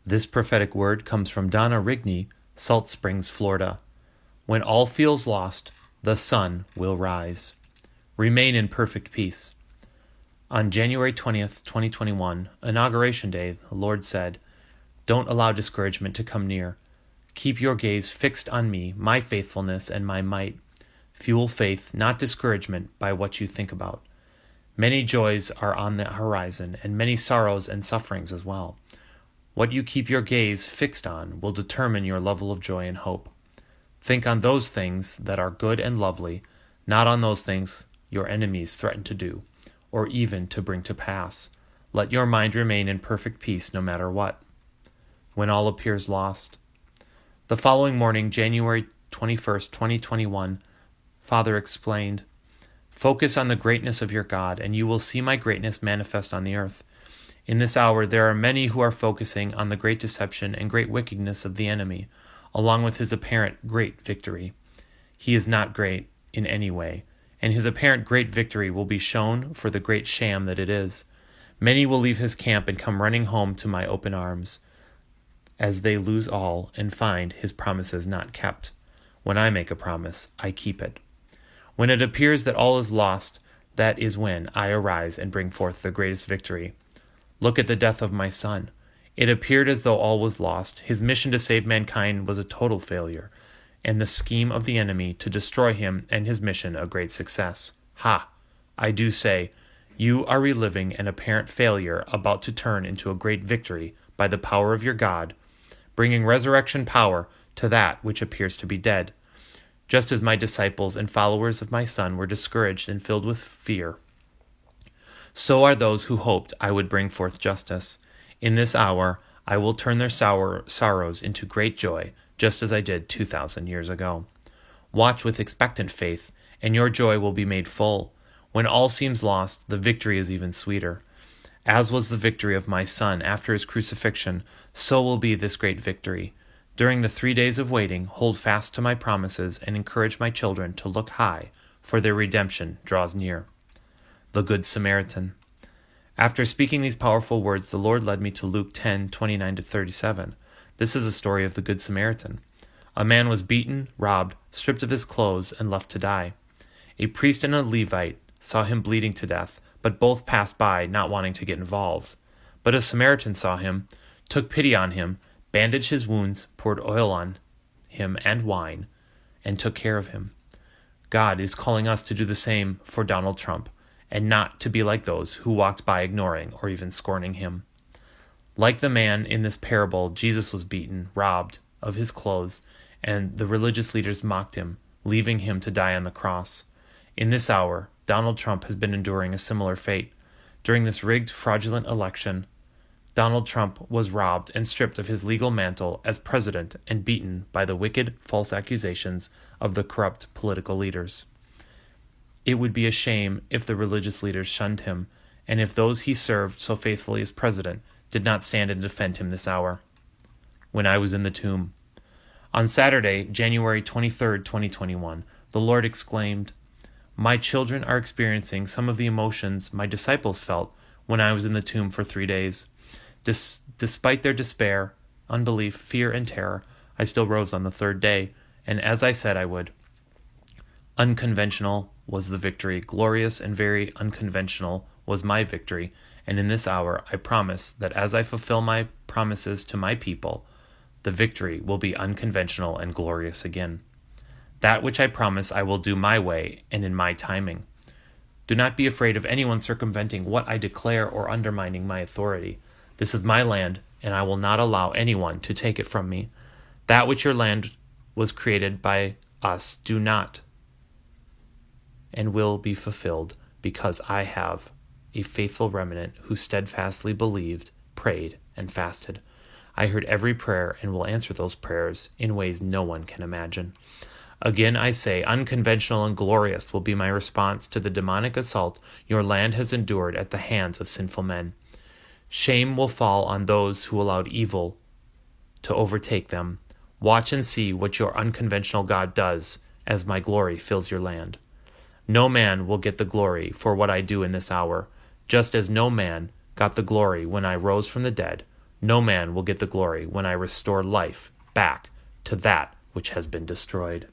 This prophetic word comes from Donna Rigney, Salt Springs, Florida. When all feels lost, the sun will rise. Remain in perfect peace. On January 20th, 2021, Inauguration Day, the Lord said, "Don't allow discouragement to come near. Keep your gaze fixed on me, my faithfulness, and my might. Fuel faith, not discouragement, by what you think about. Many joys are on the horizon, and many sorrows and sufferings as well. What you keep your gaze fixed on will determine your level of joy and hope. Think on those things that are good and lovely, not on those things your enemies threaten to do, or even to bring to pass. Let your mind remain in perfect peace no matter what." When all appears lost. The following morning, January 21st, 2021, Father explained, "Focus on the greatness of your God, and you will see my greatness manifest on the earth. In this hour, there are many who are focusing on the great deception and great wickedness of the enemy, along with his apparent great victory. He is not great in any way, and his apparent great victory will be shown for the great sham that it is. Many will leave his camp and come running home to my open arms, as they lose all and find his promises not kept. When I make a promise, I keep it. When it appears that all is lost, that is when I arise and bring forth the greatest victory. Look at the death of my son. It appeared as though all was lost. His mission to save mankind was a total failure, and the scheme of the enemy to destroy him and his mission a great success. Ha! I do say, you are reliving an apparent failure about to turn into a great victory by the power of your God, bringing resurrection power to that which appears to be dead. Just as my disciples and followers of my Son were discouraged and filled with fear, so are those who hoped I would bring forth justice. In this hour, I will turn their sorrows into great joy, just as I did 2,000 years ago. Watch with expectant faith, and your joy will be made full. When all seems lost, the victory is even sweeter. As was the victory of my Son after his crucifixion, so will be this great victory. During the 3 days of waiting, hold fast to my promises and encourage my children to look high, for their redemption draws near." The Good Samaritan. After speaking these powerful words, the Lord led me to Luke 10:29-37. This is a story of the Good Samaritan. A man was beaten, robbed, stripped of his clothes, and left to die. A priest and a Levite saw him bleeding to death, but both passed by, not wanting to get involved. But a Samaritan saw him, took pity on him, bandaged his wounds, poured oil on him and wine, and took care of him. God is calling us to do the same for Donald Trump, and not to be like those who walked by ignoring or even scorning him. Like the man in this parable, Jesus was beaten, robbed of his clothes, and the religious leaders mocked him, leaving him to die on the cross. In this hour, Donald Trump has been enduring a similar fate. During this rigged, fraudulent election, Donald Trump was robbed and stripped of his legal mantle as president and beaten by the wicked, false accusations of the corrupt political leaders. It would be a shame if the religious leaders shunned him, and if those he served so faithfully as president did not stand and defend him this hour. When I was in the tomb. On Saturday, January 23rd, 2021, the Lord exclaimed, "My children are experiencing some of the emotions my disciples felt when I was in the tomb for 3 days. Despite their despair, unbelief, fear, and terror, I still rose on the third day, and as I said I would. Unconventional was the victory, glorious and very unconventional was my victory, and in this hour I promise that as I fulfill my promises to my people, the victory will be unconventional and glorious again. That which I promise I will do my way and in my timing. Do not be afraid of anyone circumventing what I declare or undermining my authority. This is my land, and I will not allow anyone to take it from me. That which your land was created by us do not and will be fulfilled, because I have a faithful remnant who steadfastly believed, prayed, and fasted. I heard every prayer and will answer those prayers in ways no one can imagine. Again, I say, unconventional and glorious will be my response to the demonic assault your land has endured at the hands of sinful men. Shame will fall on those who allowed evil to overtake them. Watch and see what your unconventional God does as my glory fills your land. No man will get the glory for what I do in this hour, just as no man got the glory when I rose from the dead, No man will get the glory when I restore life back to that which has been destroyed.